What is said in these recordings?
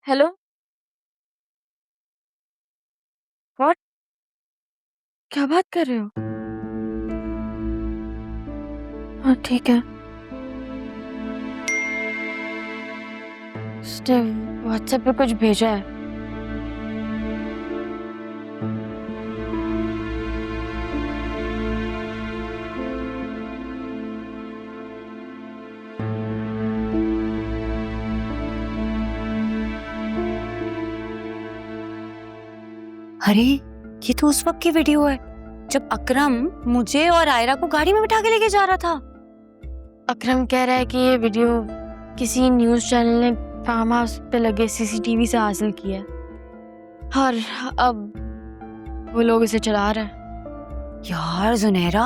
Hello. What? क्या बात कर रहे हो? हाँ ठीक है। उसने व्हाट्सएप पे कुछ भेजा है। अरे ये तो उस वक्त की वीडियो है जब अकरम मुझे और आयरा को गाड़ी में बिठा के लेके जा रहा था। अकरम कह रहा है कि ये वीडियो किसी न्यूज़ चैनल ने फार्म हाउस पे लगे सीसीटीवी से हासिल किया है और अब वो लोग इसे चला रहे हैं। यार जुनैरा,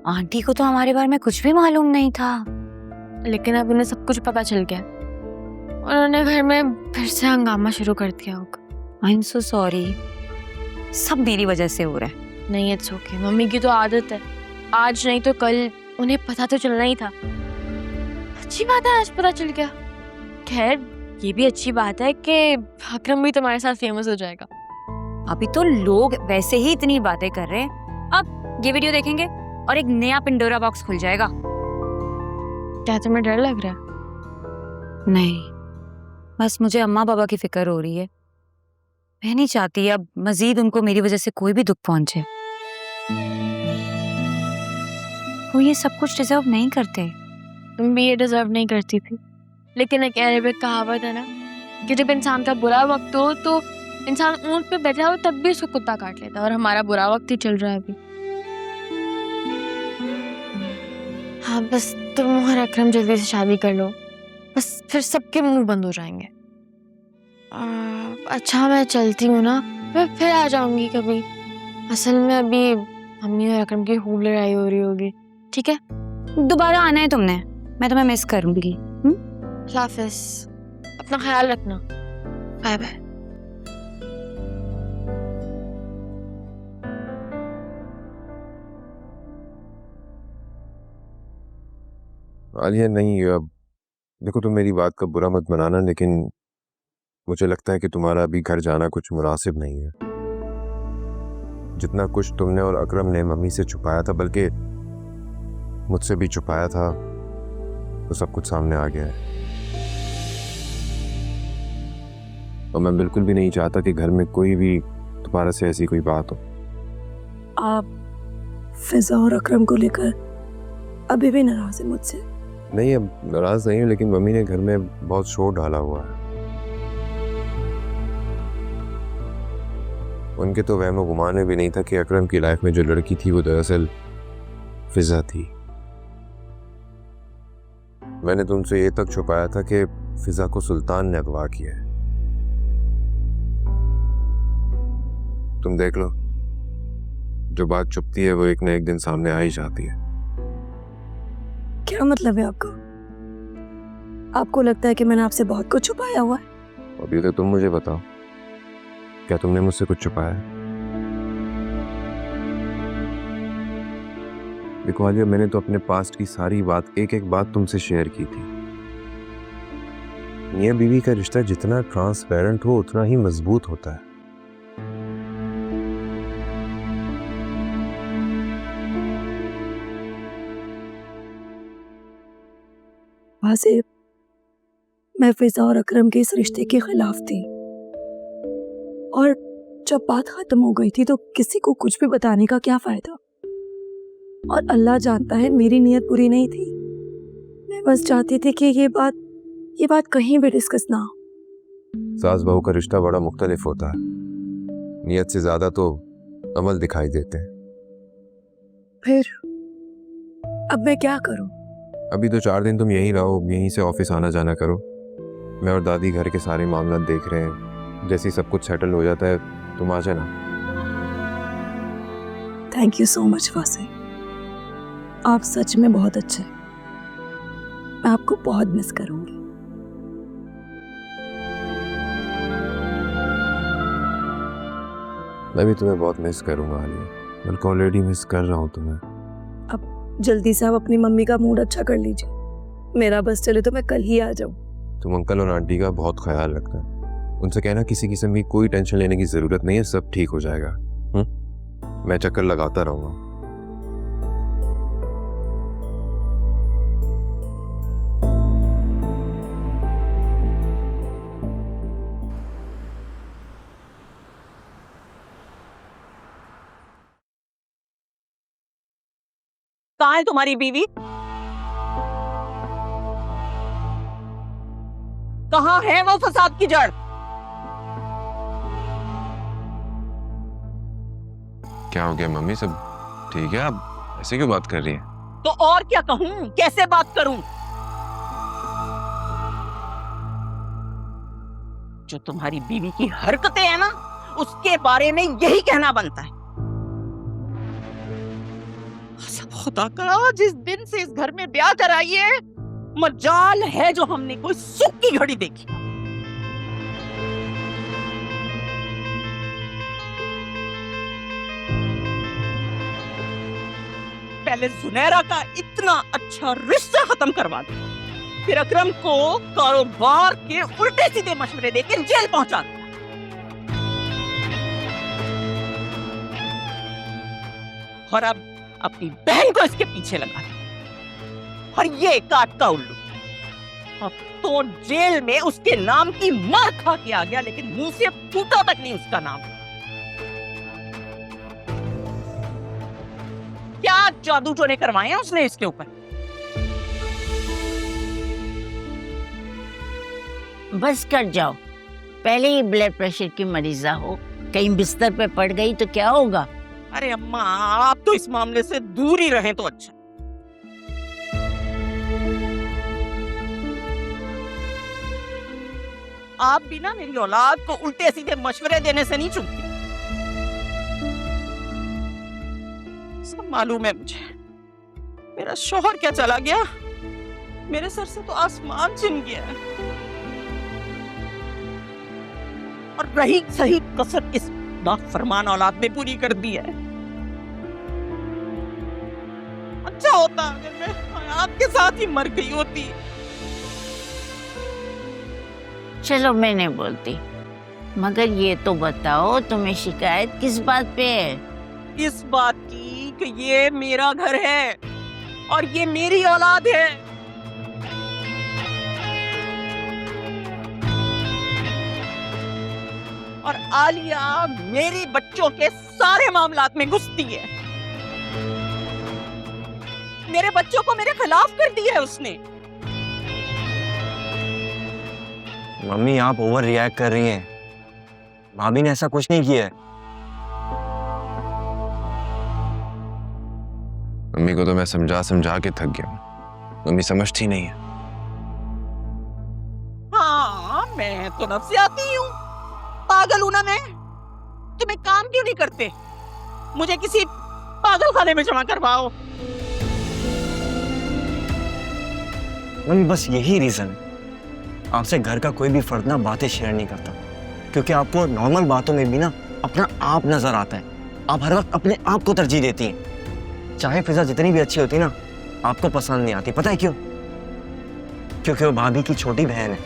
आंटी को तो हमारे बारे में कुछ भी मालूम नहीं था। लेकिन अब उन्हें सब कुछ पता चल गया। उन्होंने घर में फिर से हंगामा शुरू कर दिया होगा। आई एम सो सॉरी, सब मेरी वजह से हो रहा है। नहीं इट्स ओके, मम्मी की तो आदत है, आज नहीं तो कल उन्हें पता तो चलना ही था। अच्छी बात है आज पता चल गया। खैर ये भी अच्छी बात है कि अकरम भी तुम्हारे साथ फेमस हो जाएगा। अभी तो लोग वैसे ही इतनी बातें कर रहे हैं, अब ये वीडियो देखेंगे और एक नया पिंडोरा बॉक्स खुल जाएगा। क्या तुम्हें डर लग रहा है? नहीं, बस मुझे अम्मा पापा की फिक्र हो रही है। मैं नहीं चाहती अब मजीद उनको मेरी वजह से कोई भी दुख पहुंचे। वो ये सब कुछ डिजर्व नहीं करते। तुम भी ये डिजर्व नहीं करती थी, लेकिन एक अरेबिक कहावत है ना कि जब इंसान का बुरा वक्त हो तो इंसान ऊंट पे बैठा हो तब भी उसको कुत्ता काट लेता है, और हमारा बुरा वक्त ही चल रहा है अभी। हाँ बस तुम और अकरम जल्दी से शादी कर लो, बस फिर सबके मुंह बंद हो जाएंगे। अच्छा मैं चलती हूँ ना, मैं फिर आ जाऊंगी कभी। असल में अभी मम्मी और अकरम की खूब लड़ाई हो रही होगी। ठीक है, दोबारा आना है तुमने, मैं तुम्हें मिस करूंगी। अल्लाह हाफिज, अपना ख्याल रखना, बाय बाय। आलिया नहीं, अब देखो तुम मेरी बात का बुरा मत मनाना, लेकिन मुझे लगता है कि तुम्हारा अभी घर जाना कुछ मुनासिब नहीं है। जितना कुछ तुमने और अकरम ने मम्मी से छुपाया था, बल्कि मुझसे भी छुपाया था, तो सब कुछ सामने आ गया है। और मैं बिल्कुल भी नहीं चाहता कि घर में कोई भी दोबारा से ऐसी कोई बात हो। आप फिजा और अकरम को लेकर अभी भी नाराज है मुझसे? नहीं, अब नाराज नहीं हूँ, लेकिन मम्मी ने घर में बहुत शोर डाला हुआ है। उनके तो वहम गुमान में भी नहीं था कि अकरम की लाइफ में जो लड़की थी वो दरअसल फिजा थी। मैंने तुमसे ये तक छुपाया था कि फिजा को सुल्तान ने अगवा किया है। तुम देख लो, जो बात छुपती है वो एक न एक दिन सामने आ ही जाती है। क्या मतलब है आपका? आपको लगता है कि मैंने आपसे बहुत कुछ छुपाया हुआ है? अभी तो तुम मुझे बताओ, क्या तुमने मुझसे कुछ छुपाया है? देखो आलिया, मैंने तो अपने पास्ट की सारी बात, एक एक बात तुमसे शेयर की थी। मियां बीवी का रिश्ता जितना ट्रांसपेरेंट हो उतना ही मजबूत होता है। वासिफ, मैं फिजा और अकरम के इस रिश्ते के खिलाफ थी, और जब बात खत्म हो गई थी तो किसी को कुछ भी बताने का क्या फायदा। और अल्लाह जानता है मेरी नीयत बुरी नहीं थी। मैं बस चाहती थी कि ये बात कहीं भी डिस्कस ना हो। सास बहू का रिश्ता बड़ा मुख्तलिफ होता है, नीयत से ज्यादा तो अमल दिखाई देते हैं। फिर अब मैं क्या करूं? अभी तो 4 दिन तुम यहीं रहो, यहीं से ऑफिस आना जाना करो। मैं और दादी घर के सारे मामला देख रहे हैं, जैसे ही सब कुछ सेटल हो जाता है तुम आ जाना। Thank you so much Wasif, आप सच में बहुत अच्छे हैं। मैं आपको बहुत मिस करूंगी। मैं भी तुम्हें बहुत मिस करूंगा आलिया, बल्कि ऑलरेडी मिस कर रहा हूँ तुम्हें। अब जल्दी से आप अपनी मम्मी का मूड अच्छा कर लीजिए। मेरा बस चले तो मैं कल ही आ जाऊं। तुम अंकल और आंटी का बहुत ख्याल रखना। उनसे कहना किसी किस्म की कोई टेंशन लेने की जरूरत नहीं है, सब ठीक हो जाएगा। मैं चक्कर लगाता रहूंगा। कहाँ है तुम्हारी बीवी? कहाँ है वो फसाद की जड़? क्या हो गया मम्मी, सब ठीक है? आप ऐसे क्यों बात कर रही हैं? तो और क्या कहूं, कैसे बात करूं? जो तुम्हारी बीवी की हरकतें हैं ना, उसके बारे में यही कहना बनता है। सब खुदा का, जिस दिन से इस घर में ब्याह कराई है, मजाल है जो हमने कोई सुख की घड़ी देखी। पहले सुनैरा का इतना अच्छा रिश्ता खत्म करवा दिया, फिर अकरम को कारोबार के उल्टे सीधे मशवरे देकर जेल पहुंचा दिया, और अब अपनी बहन को इसके पीछे लगा दिया। और ये काट का उल्लू अब तो जेल में उसके नाम की मार खा के आ गया, लेकिन मुंह से फूटा तक नहीं उसका नाम। क्या जादू टोने करवाए हैं उसने इसके ऊपर? बस कर जाओ, पहले ही ब्लड प्रेशर की मरीजा हो, कहीं बिस्तर पे पड़ गई तो क्या होगा? अरे अम्मा, आप तो इस मामले से दूर ही रहें तो अच्छा। आप भी ना मेरी औलाद को उल्टे सीधे मशवरे देने से नहीं चूकती। सब मालूम है मुझे, मेरा शौहर क्या चला गया, मेरे सर से तो आसमान छिन गया है। और रही सही कसर इस नाफरमान औलाद ने पूरी कर दी है। अच्छा होता अगर मैं आपके साथ ही मर गई होती। चलो मैं नहीं बोलती, मगर ये तो बताओ तुम्हें शिकायत किस बात पे है? इस बात की कि ये मेरा घर है और ये मेरी औलाद है। और आलिया मेरे बच्चों के सारे मामलात में घुसती है। मेरे बच्चों को मेरे खिलाफ कर दिया है उसने। मम्मी आप ओवर रिएक्ट कर रही हैं। भाभी ने ऐसा कुछ नहीं किया है। मम्मी को तो मैं समझा समझा के थक गया हूँ, मम्मी समझती नहीं है। हाँ, मैं तो नफसियाती हूँ, पागल हूं ना मैं। तुम एक काम क्यों नहीं करते, मुझे किसी पागल खाने में जमा करवाओ। मम्मी बस यही रीजन है आपसे घर का कोई भी फर्द ना बातें शेयर नहीं करता, क्योंकि आपको नॉर्मल बातों में भी ना अपना आप नजर आता है। आप हर वक्त अपने आप को तरजीह देती हैं। चाहे फिजा जितनी भी अच्छी होती ना, आपको पसंद नहीं आती। पता है क्यों? क्योंकि वो भाभी की छोटी बहन है।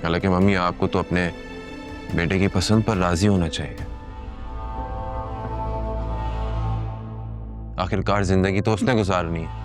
हालांकि मम्मी आपको तो अपने बेटे की पसंद पर राजी होना चाहिए। आखिरकार जिंदगी तो उसने गुजारनी है।